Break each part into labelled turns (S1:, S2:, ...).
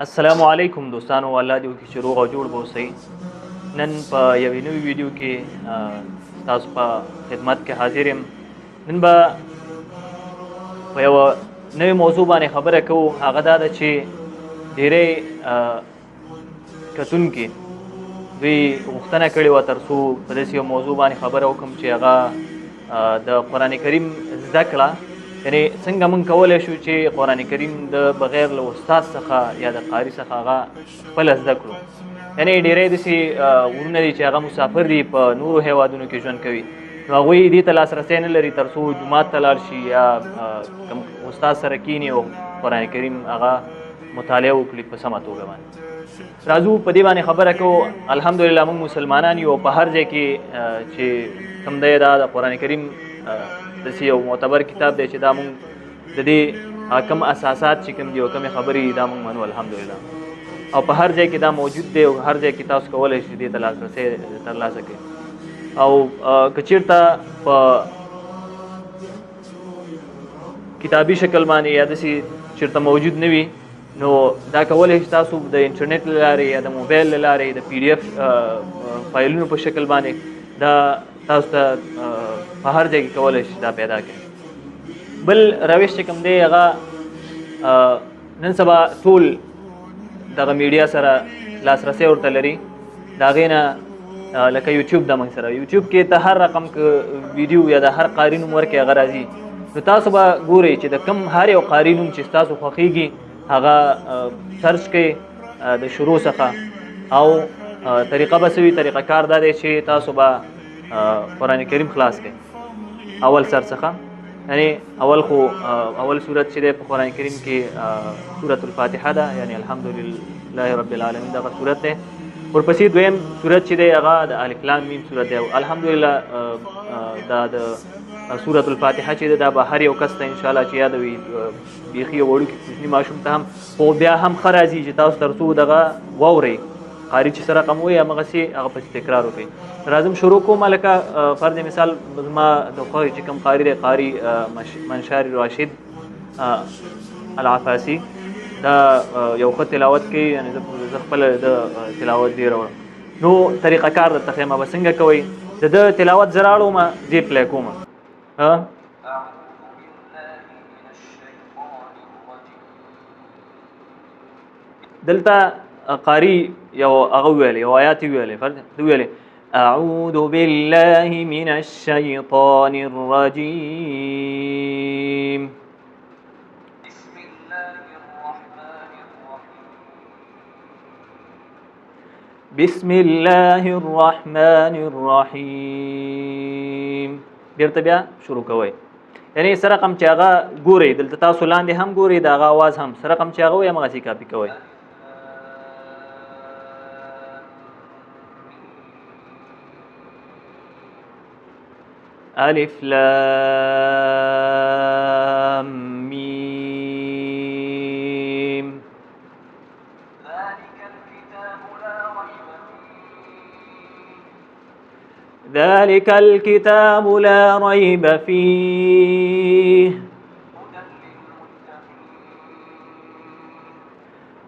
S1: السلام علیکم دوستانو، الله دې وکړي چې روغ او جوړ به اوسئ. نن په یوې نوې ویډیو کې تاسو په خدمت کې حاضر یم. نن به په یوه نوې موضوع باندې خبره کوو. هغه دا ده چې ډېری کتونکي دوی غوښتنه کړې وه تر څو په داسې یو موضوع باندې خبره وکړم چې هغه د قرآن کریم زده کړه، یعنی څنګه موږ کولی شو چې قرآن کریم د بغیر له استاد څخه یا د قاري څخه هغه خپله زده کړو. یعنی ډېری داسې ورونه دي چې هغه مسافر دي، په نورو هیوادونو کې ژوند کوي، نو هغوی دې ته لاسرسی نه لري تر څو جومات ته لاړ شي یا کوم استاد سره کیني او قرآن کریم هغه مطالعه وکړي په سمه توګه باندې. راځو په دې باندې خبره کوو. الحمدلله موږ مسلمانان یو، په هر ځای کې چې کوم دی دا د قرآن کریم داسې یو معتبر کتاب دی چې دا موږ د دې کم اساسات چې کوم دي او کومې خبرې دا موږ منو الحمدلله، او په هر ځای کې دا موجود دی او هر ځای کې تاسو کولی شئ دې ته لاسرسی ترلاسه کړئ. او که چېرته په کتابي شکل باندې یا داسې چېرته موجود نه وي، نو دا کولی شئ تاسو د انټرنیټ له لارې یا د موبایل له لارې د PDF فایلونو په شکل باندې دا تاسو ته په هر ځای کې کولی شئ دا پیدا کړئ. بل روش چې کوم دی هغه نن سبا ټول دغه میډیا سره لاسرسی ورته لري. د هغې نه لکه یوټیوب د موږ سره، یوټیوب کې ته هر رقم ویډیو یا د هر قاري نوم ورکې هغه راځي، نو تاسو به ګورئ چې د کوم هر یو قاري نوم چې ستاسو خوښیږي هغه سرچ کړئ د شروع څخه. او طریقه به څه وي؟ طریقه کار دا دی چې تاسو به قرآن کریم خلاص کړئ اول سر څخه. یعنی اول صورت چې دی په قرآن کریم کې سورة الفاتحه ده، یعنی الحمدلله رب العالمین دغه صورت دی. ورپسې دویم صورت چې دی هغه د الف لام میم صورت دی. الحمدلله دا د سورة الفاتحه چې دا به هر یو کس ته انشاءالله چې یاد وي، بیخي یو وړوکي کوچني ماشوم ته هم، خو بیا هم ښه راځي چې تاسو تر څو دغه واورئ، قاري چې څه رقم وایي همغسې هغه پسې تکرار وکړئ. راځم شروع کوم. لکه فرض مثال زما د خوښې چې کوم قاري دی، قاري منشار راشد العفاسي، دا یو ښه تلاوت کوي، یعنې زه خپله د تلاوت ډېره وړم. نو طریقه کار درته ښیم به څنګه کوئ. د ده تلاوت زه راړم، زه پلی کوم. دلته قاری یو هغه ویلی، یو آیات ویلی، فرض ویلی اعوذ بالله من الشیطان الرجیم بسم الله الرحمن الرحیم. بیرته بیا شروع کوئ. یعنی سره رقم چې هغه ګورئ، دلته تاسو لاندې هم ګورئ، د هغه اواز هم سره رقم چې هغه وایي همغسې کاپي کوئ. الف لام میم ذلك الكتاب لا ريب فيه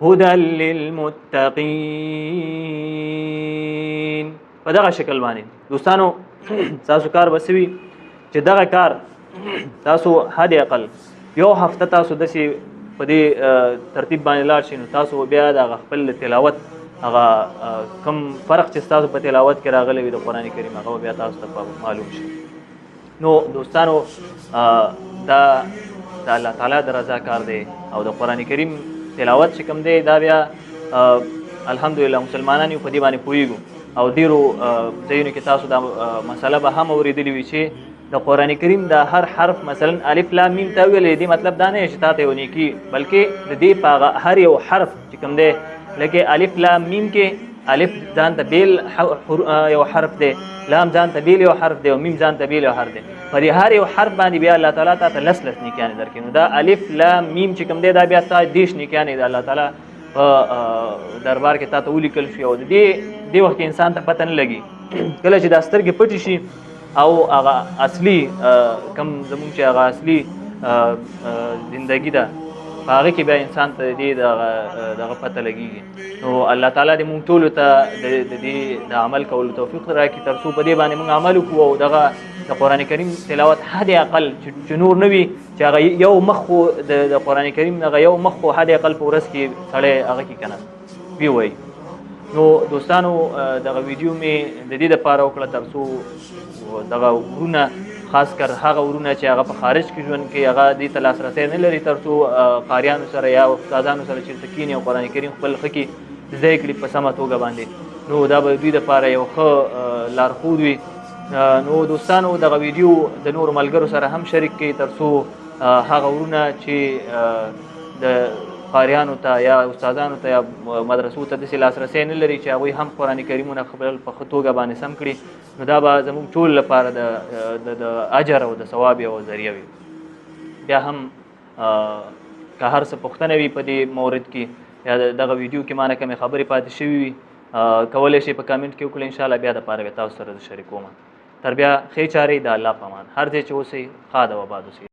S1: هدى للمتقين. په دغه شکل باندې دوستانو تاسو کار به څه وي چې دغه کار تاسو حد اقل یو هفته تاسو داسې په دې ترتیب باندې لاړ شئ، نو تاسو بیا د خپل تلاوت هغه کم فرق چې تاسو په تلاوت کې راغلی وي د قرآن کریم هغه بیا تاسو ته معلوم شي. نو دوستانو دا د الله تعالی د رضا کار دی، او د قرآن کریم تلاوت چې کوم دی دا بیا الحمدلله مسلمانان یو په دې باندې پوهېږو، او ډېرو ځایونو کې تاسو دا مسله به هم اورېدلې وي چې د قرآن کریم دا هر حرف مثلا الف لام میم ته ویلی، دې مطلب دا نه چې تا ته یو نیکي، بلکې د دې په هر یو حرف چې کوم دی، لکه الف لام میم کې الف ځان ته بیل یو حرف دی، لام ځان ته بیل یو حرف دی، او میم ځان ته بیل یو حرف دی. په دې هر یو حرف باندې بیا الله تعالی تا ته لس نیکیانې درکوي. نو دا الف لام میم چې کوم دی دا بیا تا 10 نیکیانې د الله تعالی په دربار کې تا ته ولیکل شي، او د دې وخت کې انسان ته پته نه لګي. کله چې دا سترګې پټې شي او هغه اصلي کم زمونږ چې هغه اصلي زندگی ده په هغه کې بیا انسان ته دې دغه پته لګېږي. نو الله تعالی دې مونږ ټولو ته د دې د عمل کولو توفیق راکړي تر څو په دې باندې مونږ عمل وکړو او دغه د قرآن کریم تلاوت حد اقل چې نور نه وي چې هغه یو مخ خو د قرآن کریم دغه یو مخ خو حد اقل په ورځ کې سړی هغه کې که نه وي وایي. نو دوستانو دغه ویډیو مې د دې دپاره وکړه تر څو دغه ورونه خاص کر هغه ورونه چې هغه په خارج کې ژوند کوي هغه دې ته لاسرسی نه لري تر څو قاریانو سره یا استادانو سره چېرته کښېني او قرآن کریم خپل ښه کې زده یې کړي په سمه توګه باندې. نو دا به دوی دپاره یو ښه لارښود وي. نو دوستانو دغه ویډیو د نورو ملګرو سره هم شریک کړئ تر څو هغه ورونه چې د قاریانو ته یا استادانو ته یا مدرسو ته داسې لاسرسی نه لري چې هغوی هم قرآن کریمونه خپل په ښه توګه باندې سم کړي. نو دا به زموږ ټول لپاره د اجر او د ثواب یوه ذریعه وي. بیا هم که هر څه پوښتنه وي په دې مورد کې یا دغه ویډیو کې مانه کمې خبرې پاتې شوي وي کولی شئ په کامنټ کې وکړئ. انشاءالله بیا دپاره به تاسو سره شریکوم. تر بیا ښې چارې د الله په امان. هر ځای چې اوسئ ښاد او آباد اوسئ.